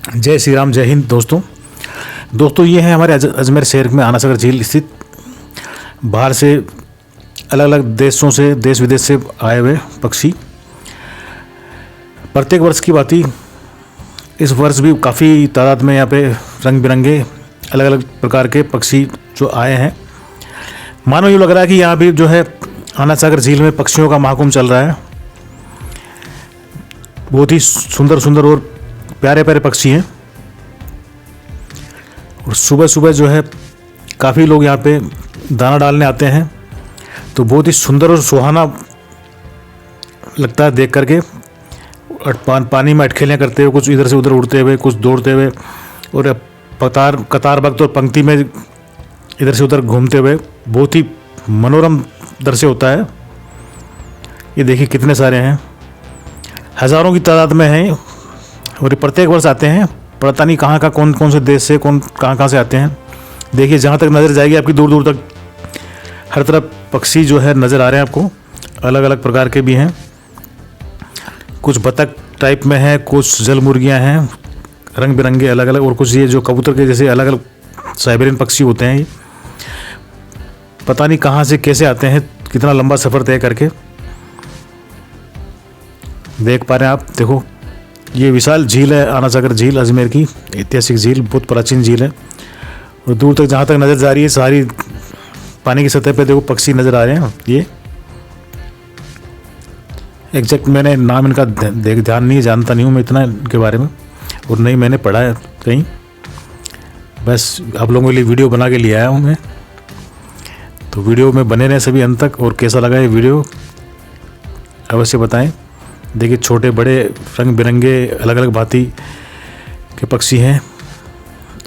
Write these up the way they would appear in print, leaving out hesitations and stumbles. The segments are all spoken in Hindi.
जय श्री राम, जय हिंद दोस्तों। ये है हमारे अजमेर शहर में आना सागर झील स्थित। बाहर से अलग अलग देशों से, देश विदेश से आए हुए पक्षी। प्रत्येक वर्ष की बात ही इस वर्ष भी काफ़ी तादाद में यहाँ पे रंग बिरंगे अलग अलग प्रकार के पक्षी जो आए हैं। मानो यूँ लग रहा है कि यहाँ भी जो है आना सागर झील में पक्षियों का महाकुंभ चल रहा है। बहुत ही सुंदर सुंदर और प्यारे प्यारे पक्षी हैं। और सुबह सुबह जो है काफ़ी लोग यहाँ पे दाना डालने आते हैं, तो बहुत ही सुंदर और सुहाना लगता है देख करके। पानी में अटखेलियाँ करते हुए, कुछ इधर से उधर उड़ते हुए, कुछ दौड़ते हुए, और कतारबद्ध और पंक्ति में इधर से उधर घूमते हुए बहुत ही मनोरम दृश्य होता है। ये देखिए कितने सारे हैं, हज़ारों की तादाद में हैं और ये प्रत्येक वर्ष आते हैं। पता नहीं कहाँ कौन कौन से देश से, कौन कहाँ से आते हैं। देखिए जहाँ तक नज़र जाएगी आपकी, दूर दूर तक हर तरफ पक्षी जो है नज़र आ रहे हैं आपको। अलग अलग प्रकार के भी हैं, कुछ बतख टाइप में हैं, कुछ जल मुर्गियाँ हैं रंग बिरंगे अलग अलग, और कुछ ये जो कबूतर के जैसे अलग अलग साइबेरियन पक्षी होते हैं। पता नहीं कहाँ से कैसे आते हैं, कितना लंबा सफ़र तय करके। देख पा रहे हैं आप, देखो ये विशाल झील है आना सागर झील, अजमेर की ऐतिहासिक झील, बहुत प्राचीन झील है। और दूर तक जहाँ तक नज़र जा रही है सारी पानी की सतह पे देखो पक्षी नज़र आ रहे हैं। ये एग्जैक्ट मैंने नाम इनका ध्यान नहीं, जानता नहीं हूँ मैं इतना इनके बारे में, और नहीं मैंने पढ़ा है कहीं। बस आप लोगों के लिए वीडियो बना के लिए आया हूँ मैं। तो वीडियो में बने रहें सभी अंत तक, और कैसा लगा ये वीडियो अवश्य बताएं। देखिए छोटे बड़े रंग बिरंगे अलग अलग भांति के पक्षी हैं,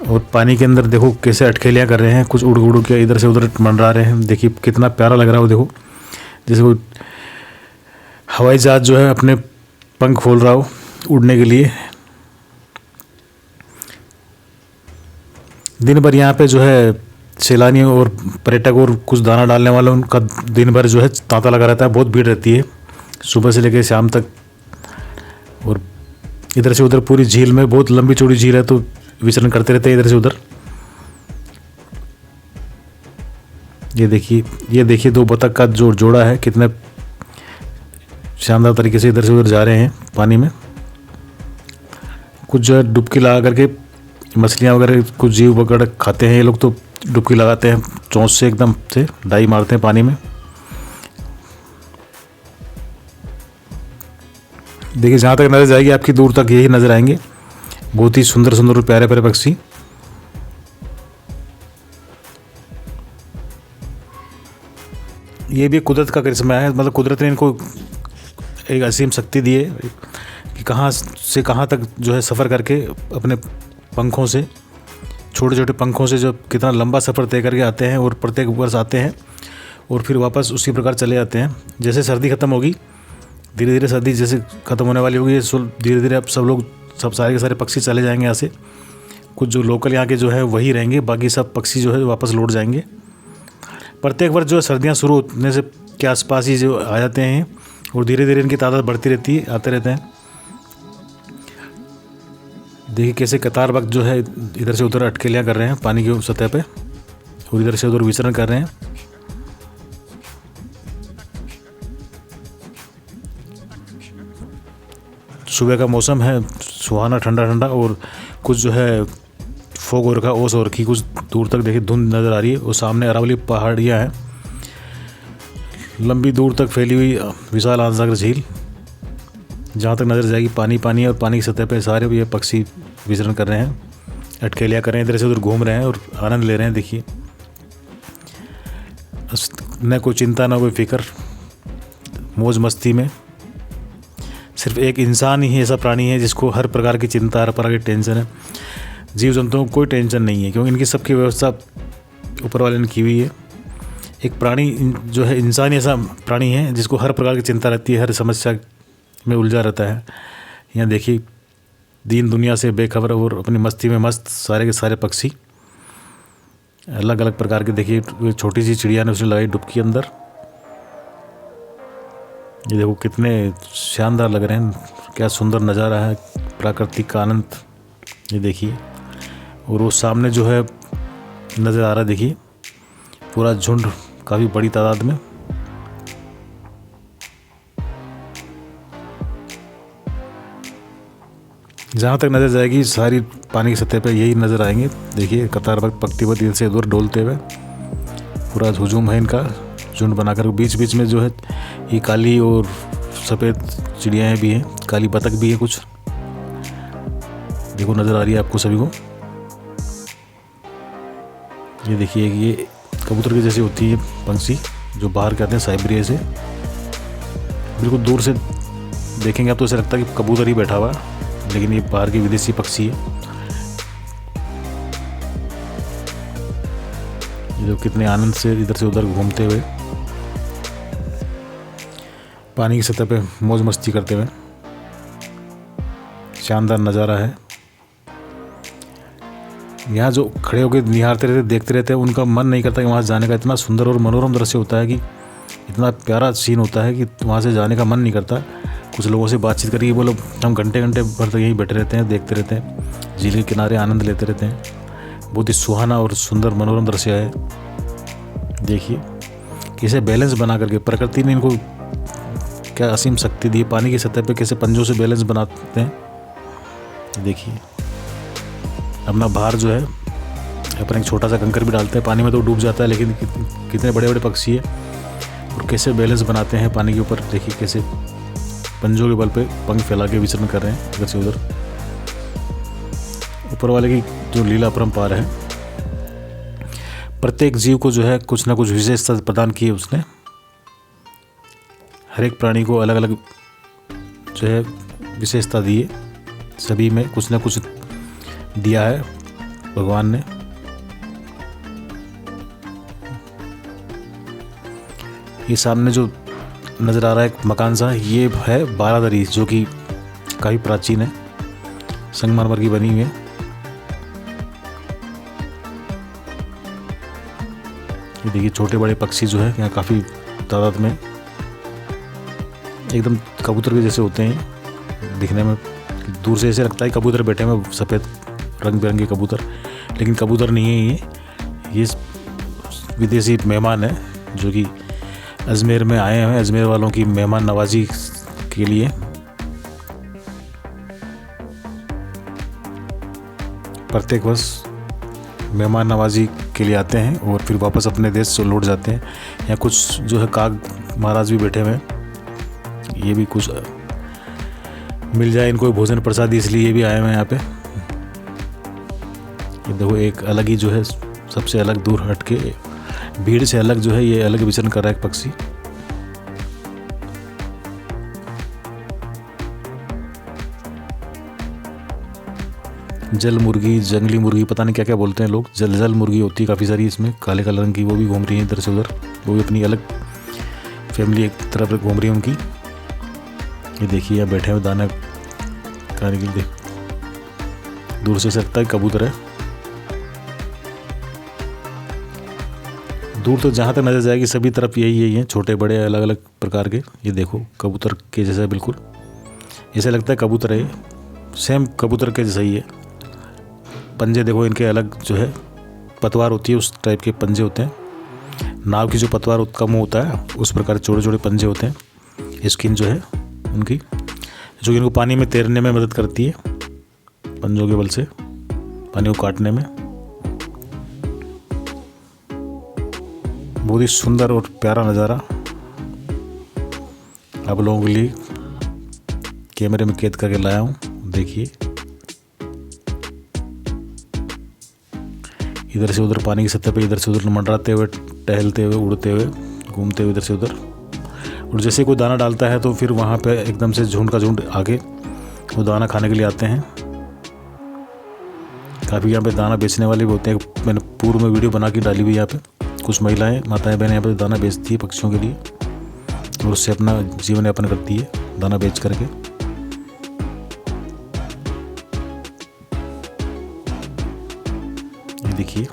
और पानी के अंदर देखो कैसे अटखेलियाँ कर रहे हैं, कुछ उड़ उड़ के इधर से उधर मंडरा रहे हैं। देखिए कितना प्यारा लग रहा है वो, देखो जैसे वो हवाई जहाज जो है अपने पंख खोल रहा हो उड़ने के लिए। दिन भर यहाँ पे जो है सैलानी और पर्यटक और कुछ दाना डालने वाले, उनका दिन भर जो है तांता लगा रहता है। बहुत भीड़ रहती है सुबह से लेकर शाम तक। और इधर से उधर पूरी झील में, बहुत लंबी चौड़ी झील है, तो विचरण करते रहते हैं इधर से उधर। ये देखिए दो बतख का जो जोड़ा है, कितने शानदार तरीके से इधर से उधर जा रहे हैं पानी में। कुछ जो है डुबकी लगा करके मछलियाँ वगैरह कुछ जीव वगैरह खाते हैं ये लोग, तो डुबकी लगाते हैं चोंच से, एकदम से डाई मारते हैं पानी में। देखिए जहाँ तक नज़र जाएगी आपकी, दूर तक यही नज़र आएंगे बहुत ही सुंदर सुंदर और प्यारे प्यारे पक्षी। ये भी कुदरत का करिश्मा है, मतलब कुदरत ने इनको एक असीम शक्ति दी है कि कहाँ से कहाँ तक जो है सफ़र करके अपने पंखों से, छोटे छोटे पंखों से जो कितना लंबा सफ़र तय करके आते हैं, और प्रत्येक वर्ष आते हैं और फिर वापस उसी प्रकार चले जाते हैं। जैसे सर्दी ख़त्म होगी, धीरे धीरे सर्दी जैसे ख़त्म होने वाली होगी, धीरे धीरे अब सब सारे के सारे पक्षी चले जाएंगे यहाँ से। कुछ जो लोकल यहाँ के जो है वही रहेंगे, बाकी सब पक्षी जो है वापस लौट जाएंगे। प्रत्येक वर्ष जो है सर्दियाँ शुरू होने से के आसपास ही जो आ जाते हैं, और धीरे धीरे इनकी तादाद बढ़ती रहती है, आते रहते हैं। देखिए कैसे कतार वक्त जो है इधर से उधर अटकेलियाँ कर रहे हैं पानी की सतह पे, और इधर से उधर विचरण कर रहे हैं। सुबह का मौसम है सुहाना, ठंडा ठंडा, और कुछ जो है फोग और का ओस और की कुछ दूर तक देखिए धुंध नज़र आ रही है। और सामने अरावली पहाड़ियाँ हैं, लंबी दूर तक फैली हुई विशाल आना सागर झील। जहाँ तक नज़र जाएगी पानी पानी है, और पानी की सतह पे सारे ये पक्षी विचरण कर रहे हैं, अटकेलियाँ कर रहे हैं, इधर से उधर घूम रहे हैं और आनंद ले रहे हैं। देखिए न कोई चिंता न कोई फिक्र, मौज मस्ती में। सिर्फ एक इंसान ही ऐसा प्राणी है जिसको हर प्रकार की चिंता, हर प्रकार की टेंशन है। जीव जंतुओं को कोई टेंशन नहीं है, क्योंकि इनकी सबकी व्यवस्था ऊपर वाले ने की हुई है। एक प्राणी जो है, इंसान ऐसा प्राणी है जिसको हर प्रकार की चिंता रहती है, हर समस्या में उलझा रहता है। यहाँ देखिए दीन दुनिया से बेखबर और अपनी मस्ती में मस्त सारे के सारे पक्षी अलग अलग प्रकार के। देखिए छोटी सी चिड़िया ने उसने लगाई डुबकी अंदर। ये देखो कितने शानदार लग रहे हैं, क्या सुंदर नज़ारा है, प्राकृतिक का आनंद ये देखिए, और वो सामने जो है नज़र आ रहा है, देखिए पूरा झुंड काफ़ी बड़ी तादाद में। जहाँ तक नज़र जाएगी सारी पानी की सतह पे यही नज़र आएंगे। देखिए कतारबद्ध पंक्तिबद्ध इधर से उधर डोलते हुए पूरा हुजूम है इनका, झुंड बनाकर। बीच बीच में जो है ये काली और सफ़ेद चिड़ियाँ भी हैं, काली बतख भी है कुछ, देखो नज़र आ रही है आपको सभी को। ये देखिए, ये कबूतर की जैसी होती है पंछी जो बाहर के आते हैं साइबेरिया से। बिल्कुल दूर से देखेंगे आप तो ऐसा लगता है कि कबूतर ही बैठा हुआ है, लेकिन ये बाहर की विदेशी पक्षी है। ये जो कितने आनंद से इधर से उधर घूमते हुए पानी की सतह पे मौज मस्ती करते हुए, शानदार नज़ारा है। यहाँ जो खड़े होकर निहारते रहते, देखते रहते हैं, उनका मन नहीं करता कि वहाँ जाने का। इतना सुंदर और मनोरम दृश्य होता है कि इतना प्यारा सीन होता है कि वहाँ से जाने का मन नहीं करता। कुछ लोगों से बातचीत करिए, वो लोग हम घंटे घंटे भर तक यहीं बैठे रहते हैं, देखते रहते हैं, झील के किनारे आनंद लेते रहते हैं। बहुत ही सुहाना और सुंदर मनोरम दृश्य है। देखिए कैसे बैलेंस बना करके प्रकृति ने इनको क्या असीम शक्ति दी, पानी की सतह पे कैसे पंजों से बैलेंस बनाते हैं। देखिए अपना भार जो है, अपन एक छोटा सा कंकर भी डालते हैं पानी में तो डूब जाता है, लेकिन कितने बड़े बड़े पक्षी है और कैसे बैलेंस बनाते हैं पानी के ऊपर। देखिए कैसे पंजों के बल पे पंख फैला के विचरण कर रहे हैं इधर से उधर। ऊपर वाले की जो लीला अपरंपार है, प्रत्येक जीव को जो है कुछ ना कुछ विशेषता प्रदान की है उसने। हर एक प्राणी को अलग अलग जो है विशेषता दी है, सभी में कुछ ना कुछ दिया है भगवान ने। ये सामने जो नज़र आ रहा है एक मकान सा, ये है बारादरी, जो कि काफ़ी प्राचीन है, संगमरमर की बनी हुई है। ये देखिए छोटे बड़े पक्षी जो है यहाँ काफ़ी तादाद में, एकदम कबूतर के जैसे होते हैं दिखने में। दूर से ऐसे लगता है कबूतर बैठे हुए, सफ़ेद रंग बिरंगे कबूतर, लेकिन कबूतर नहीं है ये विदेशी मेहमान है जो कि अजमेर में आए हैं, अजमेर वालों की मेहमान नवाजी के लिए। प्रत्येक वर्ष मेहमान नवाजी के लिए आते हैं और फिर वापस अपने देश से लौट जाते हैं। यहाँ कुछ जो है काग महाराज भी बैठे हुए हैं, ये भी कुछ मिल जाए इनको भोजन प्रसादी, इसलिए ये भी आए हुए हैं यहाँ पे। ये देखो एक अलग ही जो है, सबसे अलग दूर हट के भीड़ से अलग जो है ये अलग विचरण कर रहा है एक पक्षी। जल मुर्गी, जंगली मुर्गी, पता नहीं क्या क्या बोलते हैं लोग, जल मुर्गी होती है काफ़ी सारी इसमें, काले काले रंग की, वो भी घूम रही है इधर से उधर। वो भी अपनी अलग फैमिली एक तरफ घूम रही है उनकी। ये देखिए यहाँ बैठे हुए दाना खाने के लिए, दूर से लगता है कबूतर है। दूर तो जहाँ तक नजर जाएगी सभी तरफ यही है, छोटे बड़े अलग अलग प्रकार के। ये देखो कबूतर के जैसा, बिल्कुल ऐसे लगता है कबूतर है, सेम कबूतर के जैसा ही है। पंजे देखो इनके अलग जो है, पतवार होती है उस टाइप के पंजे होते हैं। नाव की जो पतवार का मुँह होता है उस प्रकार छोटे छोटे पंजे होते हैं। स्किन जो है उनकी, जो कि इनको पानी में तैरने में मदद करती है, पंजों के बल से पानी को काटने में। बहुत ही सुंदर और प्यारा नज़ारा आप लोगों के लिए कैमरे में कैद करके लाया हूँ। देखिए इधर से उधर पानी की सतह पे इधर से उधर मंडराते हुए, टहलते हुए, उड़ते हुए, घूमते हुए इधर से उधर। और जैसे कोई दाना डालता है तो फिर वहाँ पे एकदम से झुंड का झुंड आगे वो दाना खाने के लिए आते हैं। काफ़ी यहाँ पे दाना बेचने वाले भी होते हैं, मैंने पूर्व में वीडियो बना के डाली हुई। यहाँ पे कुछ महिलाएं, माताएं, बहनें यहाँ पे दाना बेचती है पक्षियों के लिए और उससे अपना जीवन यापन करती है दाना बेच करके। ये देखिए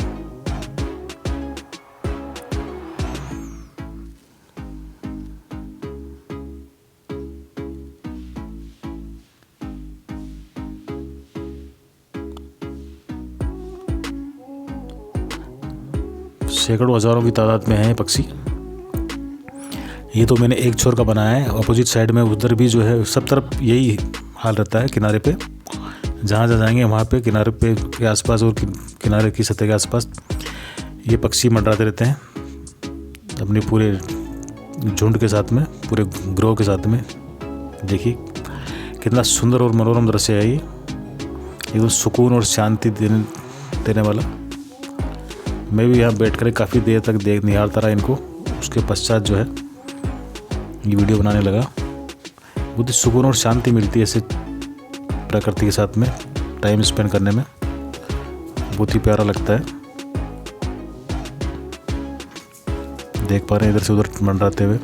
सैकड़ों हज़ारों की तादाद में हैं ये पक्षी। ये तो मैंने एक छोर का बनाया है, अपोजिट साइड में उधर भी जो है सब तरफ यही हाल रहता है। किनारे पे जहाँ जहाँ जाएंगे वहाँ पे किनारे पे के आसपास और किनारे की सतह के आसपास ये पक्षी मंडराते रहते हैं अपने पूरे झुंड के साथ में, पूरे ग्रोह के साथ में। देखिए कितना सुंदर और मनोरम दृश्य है ये, एकदम सुकून और शांति देने वाला। मैं भी यहाँ बैठ कर काफ़ी देर तक निहारता रहा इनको। उसके पश्चात जो है ये वीडियो बनाने लगा। बहुत ही सुकून और शांति मिलती है ऐसे प्रकृति के साथ में टाइम स्पेंड करने में, बहुत ही प्यारा लगता है। देख पा रहे हैं इधर से उधर मंडराते हुए।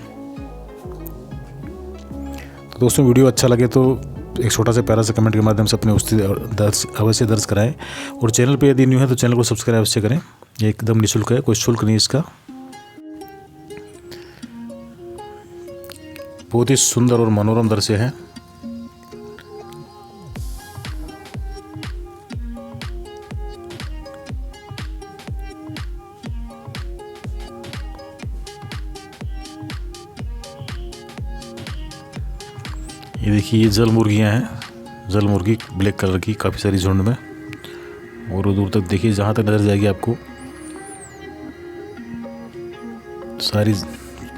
तो दोस्तों वीडियो अच्छा लगे तो एक छोटा सा प्यारा सा कमेंट के माध्यम से अपने अवश्य दर्ज कराएं, और चैनल पे यदि न्यू है तो चैनल को सब्सक्राइब अवश्य करें। ये एकदम निःशुल्क है, कोई शुल्क नहीं इसका। बहुत ही सुंदर और मनोरम दृश्य है। ये देखिए ये जल मुर्गियाँ हैं, जल मुर्गी ब्लैक कलर की काफ़ी सारी झुंड में, और दूर तक देखिए जहाँ तक नजर जाएगी आपको सारी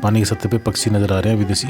पानी की सतह पे पक्षी नज़र आ रहे हैं विदेशी।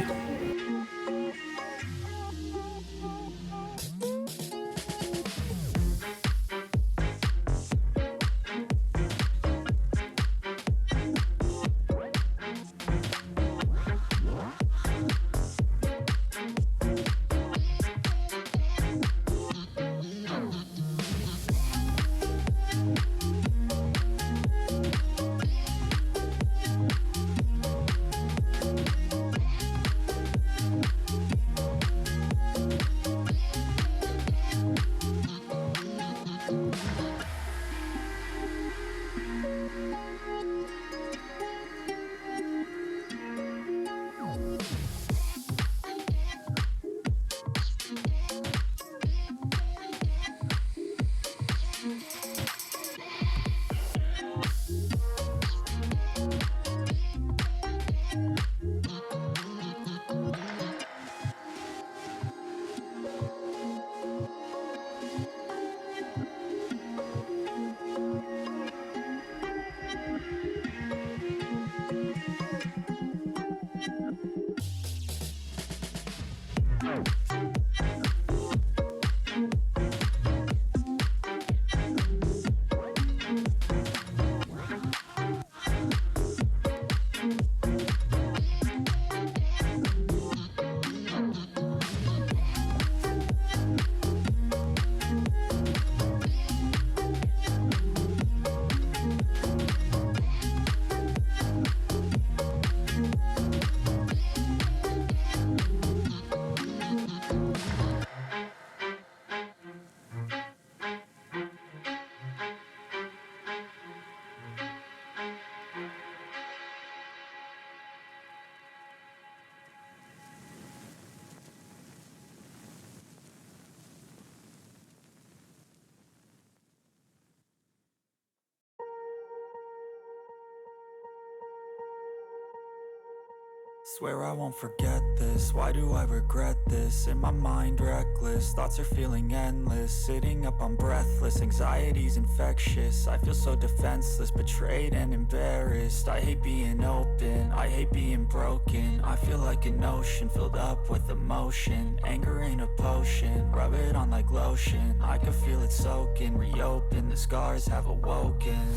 Swear I won't forget this, why do I regret this? In my mind reckless, thoughts are feeling endless. Sitting up I'm breathless, anxiety's infectious. I feel so defenseless, betrayed and embarrassed. I hate being open, I hate being broken. I feel like an ocean filled up with emotion. Anger ain't a potion, rub it on like lotion. I can feel it soaking, reopen, the scars have awoken.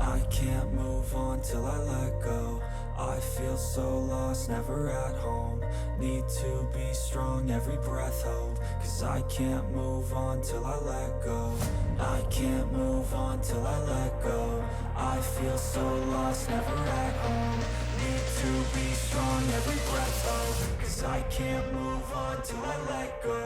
I can't move on till I let go. I feel so lost, never at home. Need to be strong, every breath hold. Cause I can't move on till I let go. I can't move on till I let go. I feel so lost, never at home. Need to be strong, every breath hold. Cause I can't move on till I let go.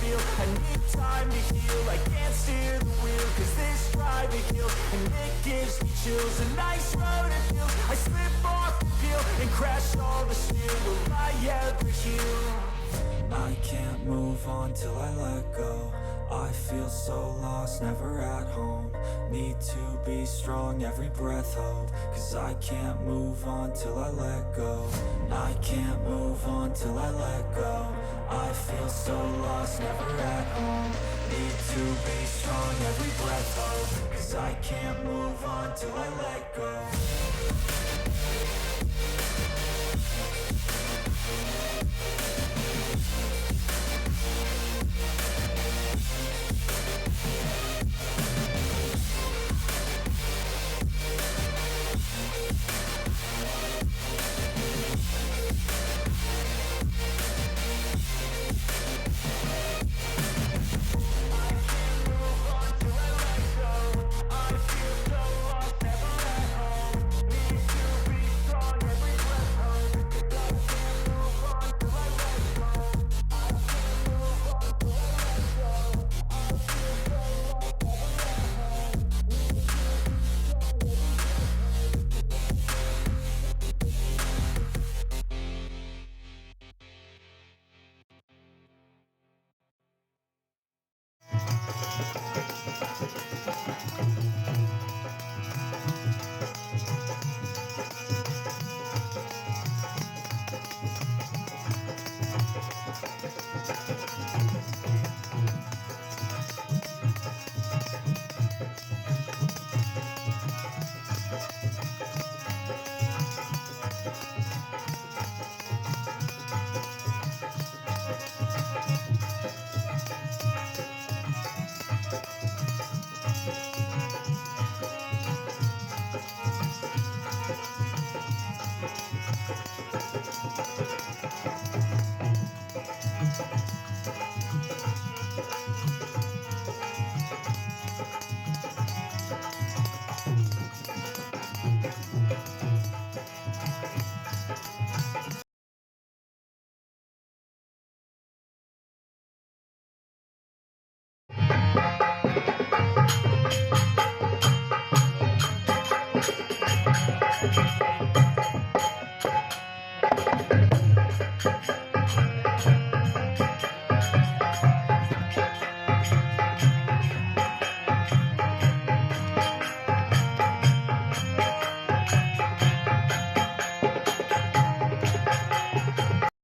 feel. I need time to heal, I can't steer the wheel, cause this drive it kills, and it gives me chills. A nice road it feels, I slip off the peel and crash all the steel. Will I ever heal? I can't move on till I let go. I feel so lost, never at home. Need to be strong, every breath hope, cause I can't move on till I let go. I can't move on till I let go. I feel so lost, never at home. Need to be strong, every breath hope, cause I can't move on till I let go.